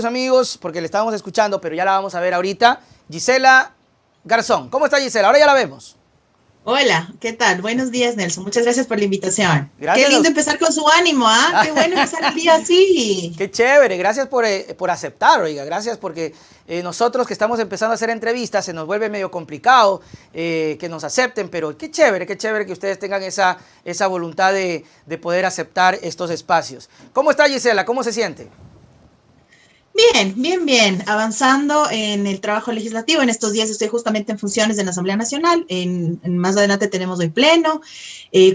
Amigos, porque le estábamos escuchando, pero ya la vamos a ver ahorita. Gisela Garzón. ¿Cómo está, Gisela? Ahora ya la vemos. Hola, ¿qué tal? Buenos días, Nelson. Muchas gracias por la invitación. Gracias. Qué lindo empezar con su ánimo, ¿ah? Qué bueno empezar el día así. Qué chévere. Gracias por aceptar, oiga. Gracias porque nosotros que estamos empezando a hacer entrevistas se nos vuelve medio complicado que nos acepten, pero qué chévere que ustedes tengan esa voluntad de poder aceptar estos espacios. ¿Cómo está, Gisela? ¿Cómo se siente? Bien. Avanzando en el trabajo legislativo. En estos días estoy justamente en funciones en la Asamblea Nacional. Más adelante tenemos hoy pleno,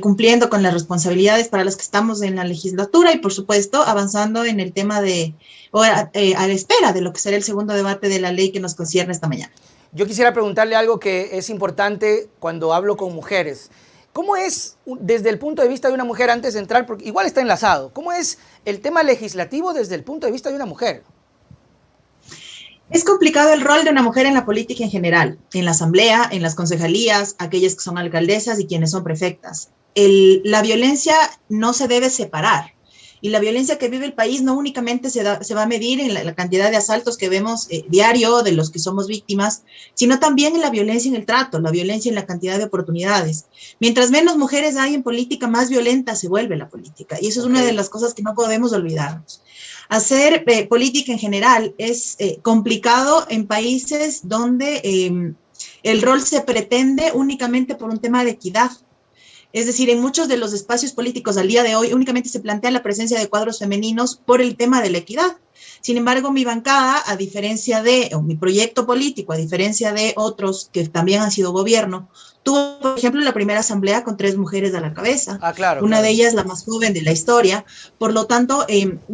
cumpliendo con las responsabilidades para las que estamos en la legislatura y, por supuesto, avanzando en el tema a la espera de lo que será el segundo debate de la ley que nos concierne esta mañana. Yo quisiera preguntarle algo que es importante cuando hablo con mujeres. ¿Cómo es, desde el punto de vista de una mujer, antes de entrar, porque igual está enlazado, cómo es el tema legislativo desde el punto de vista de una mujer? Es complicado el rol de una mujer en la política en general, en la asamblea, en las concejalías, aquellas que son alcaldesas y quienes son prefectas. La violencia no se debe separar. Y la violencia que vive el país no únicamente se va a medir en la cantidad de asaltos que vemos diario de los que somos víctimas, sino también en la violencia en el trato, la violencia en la cantidad de oportunidades. Mientras menos mujeres hay en política, más violenta se vuelve la política. Y eso es una de las cosas que no podemos olvidarnos. Hacer política en general es complicado en países donde el rol se pretende únicamente por un tema de equidad. Es decir, en muchos de los espacios políticos al día de hoy únicamente se plantea la presencia de cuadros femeninos por el tema de la equidad. Sin embargo, mi bancada, mi proyecto político, a diferencia de otros que también han sido gobierno, tuvo, por ejemplo, la primera asamblea con 3 mujeres a la cabeza. Claro. Una de ellas, la más joven de la historia. Por lo tanto,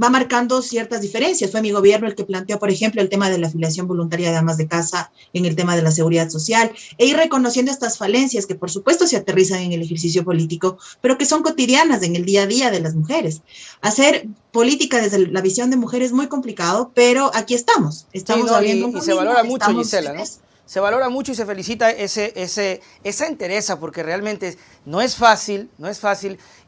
va marcando ciertas diferencias. Fue mi gobierno el que planteó, por ejemplo, el tema de la afiliación voluntaria de amas de casa en el tema de la seguridad social, e ir reconociendo estas falencias que, por supuesto, se aterrizan en el ejercicio político, pero que son cotidianas en el día a día de las mujeres. Hacer política desde la visión de mujer es muy complicado, pero aquí estamos. Estamos abriendo un camino, y se valora mucho, Gisela, ¿no? Se valora mucho y se felicita esa entereza, porque realmente no es fácil,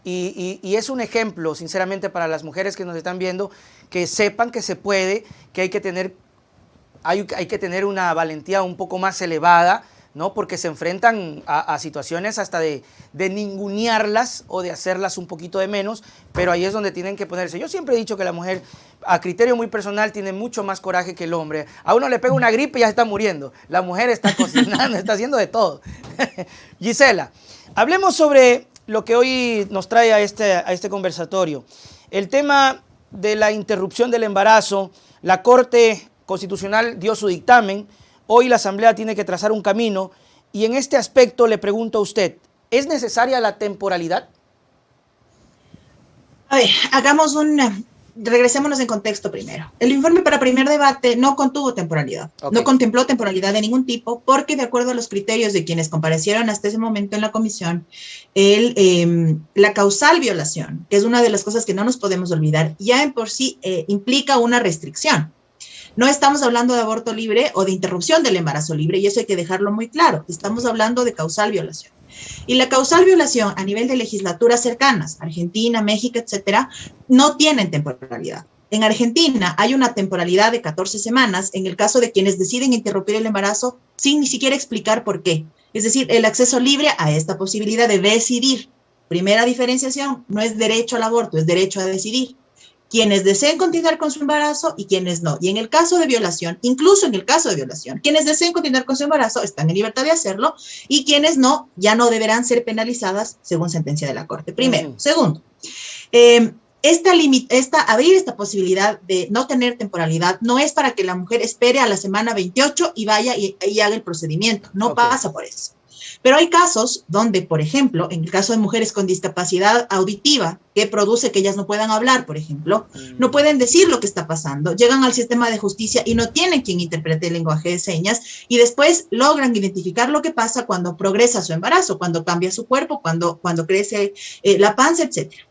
y es un ejemplo, sinceramente, para las mujeres que nos están viendo, que sepan que se puede, que hay que tener una valentía un poco más elevada, ¿no? Porque se enfrentan a situaciones hasta de ningunearlas o de hacerlas un poquito de menos, pero ahí es donde tienen que ponerse. Yo siempre he dicho que la mujer, a criterio muy personal, tiene mucho más coraje que el hombre. A uno le pega una gripe y ya se está muriendo. La mujer está cocinando, está haciendo de todo. Gisela, hablemos sobre lo que hoy nos trae a este conversatorio. El tema de la interrupción del embarazo. La Corte Constitucional dio su dictamen. Hoy la Asamblea tiene que trazar un camino y en este aspecto le pregunto a usted, ¿es necesaria la temporalidad? A ver, regresémonos en contexto primero. El informe para primer debate no contuvo temporalidad, no contempló temporalidad de ningún tipo, porque de acuerdo a los criterios de quienes comparecieron hasta ese momento en la comisión, la causal violación, que es una de las cosas que no nos podemos olvidar, ya en por sí implica una restricción. No estamos hablando de aborto libre o de interrupción del embarazo libre, y eso hay que dejarlo muy claro. Estamos hablando de causal violación. Y la causal violación a nivel de legislaturas cercanas, Argentina, México, etcétera, no tienen temporalidad. En Argentina hay una temporalidad de 14 semanas en el caso de quienes deciden interrumpir el embarazo sin ni siquiera explicar por qué. Es decir, el acceso libre a esta posibilidad de decidir. Primera diferenciación, no es derecho al aborto, es derecho a decidir. Quienes deseen continuar con su embarazo y quienes no. Y en el caso de violación, incluso en el caso de violación, quienes deseen continuar con su embarazo están en libertad de hacerlo y quienes no, ya no deberán ser penalizadas según sentencia de la Corte. Primero. Segundo, abrir esta posibilidad de no tener temporalidad no es para que la mujer espere a la semana 28 y vaya y haga el procedimiento. No pasa por eso. Pero hay casos donde, por ejemplo, en el caso de mujeres con discapacidad auditiva, que produce que ellas no puedan hablar, por ejemplo, no pueden decir lo que está pasando, llegan al sistema de justicia y no tienen quien interprete el lenguaje de señas, y después logran identificar lo que pasa cuando progresa su embarazo, cuando cambia su cuerpo, cuando crece la panza, etcétera.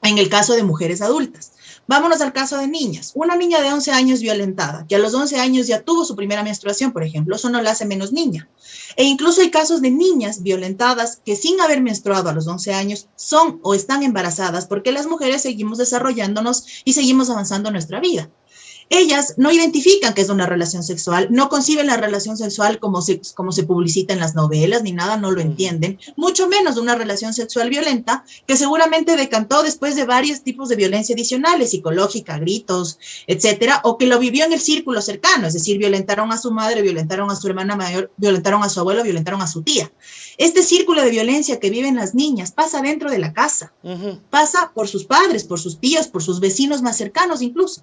En el caso de mujeres adultas. Vámonos al caso de niñas. Una niña de 11 años violentada, que a los 11 años ya tuvo su primera menstruación, por ejemplo, eso no la hace menos niña. E incluso hay casos de niñas violentadas que sin haber menstruado a los 11 años son o están embarazadas porque las mujeres seguimos desarrollándonos y seguimos avanzando en nuestra vida. Ellas no identifican que es una relación sexual, no conciben la relación sexual como se publicita en las novelas, ni nada, no lo entienden, mucho menos una relación sexual violenta que seguramente decantó después de varios tipos de violencia adicionales, psicológica, gritos, etcétera, o que lo vivió en el círculo cercano, es decir, violentaron a su madre, violentaron a su hermana mayor, violentaron a su abuelo, violentaron a su tía. Este círculo de violencia que viven las niñas pasa dentro de la casa, pasa por sus padres, por sus tíos, por sus vecinos más cercanos incluso.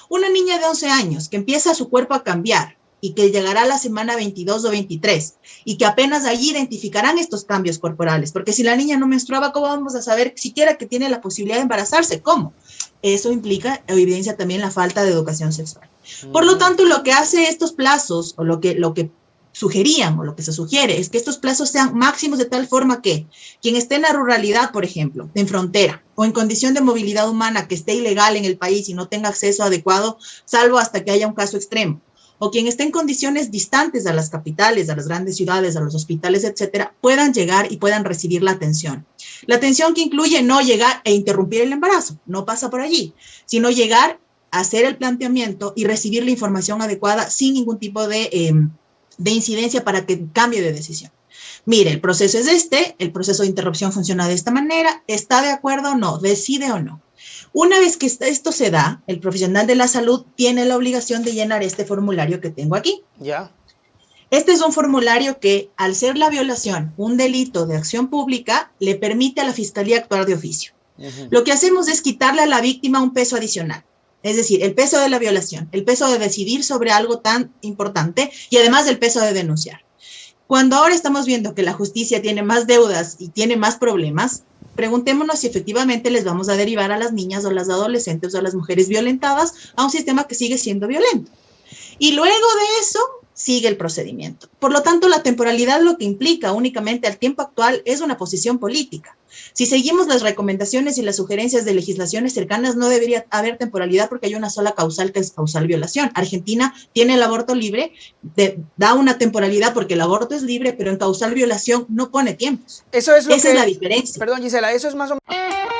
Una niña de 11 años que empieza su cuerpo a cambiar y que llegará a la semana 22 o 23 y que apenas allí identificarán estos cambios corporales, porque si la niña no menstruaba, ¿cómo vamos a saber siquiera que tiene la posibilidad de embarazarse? ¿Cómo? Eso implica, evidencia también la falta de educación sexual. Por lo tanto, lo que hace estos plazos o lo que sugerían o lo que se sugiere es que estos plazos sean máximos de tal forma que quien esté en la ruralidad, por ejemplo, en frontera o en condición de movilidad humana que esté ilegal en el país y no tenga acceso adecuado, salvo hasta que haya un caso extremo, o quien esté en condiciones distantes a las capitales, a las grandes ciudades, a los hospitales, etcétera, puedan llegar y puedan recibir la atención. La atención que incluye no llegar e interrumpir el embarazo, no pasa por allí, sino llegar a hacer el planteamiento y recibir la información adecuada sin ningún tipo de incidencia para que cambie de decisión. Mire, el proceso es el proceso de interrupción funciona de esta manera, ¿está de acuerdo o no? ¿Decide o no? Una vez que esto se da, el profesional de la salud tiene la obligación de llenar este formulario que tengo aquí. Ya. Este es un formulario que, al ser la violación un delito de acción pública, le permite a la Fiscalía actuar de oficio. Lo que hacemos es quitarle a la víctima un peso adicional. Es decir, el peso de la violación, el peso de decidir sobre algo tan importante y además el peso de denunciar. Cuando ahora estamos viendo que la justicia tiene más deudas y tiene más problemas, preguntémonos si efectivamente les vamos a derivar a las niñas o las adolescentes o a las mujeres violentadas a un sistema que sigue siendo violento. Y luego de eso sigue el procedimiento. Por lo tanto, la temporalidad lo que implica únicamente al tiempo actual es una posición política. Si seguimos las recomendaciones y las sugerencias de legislaciones cercanas, no debería haber temporalidad porque hay una sola causal que es causal violación. Argentina tiene el aborto libre, da una temporalidad porque el aborto es libre, pero en causal violación no pone tiempos. Eso es lo Esa es la diferencia. Perdón, Gisela, eso es más o menos...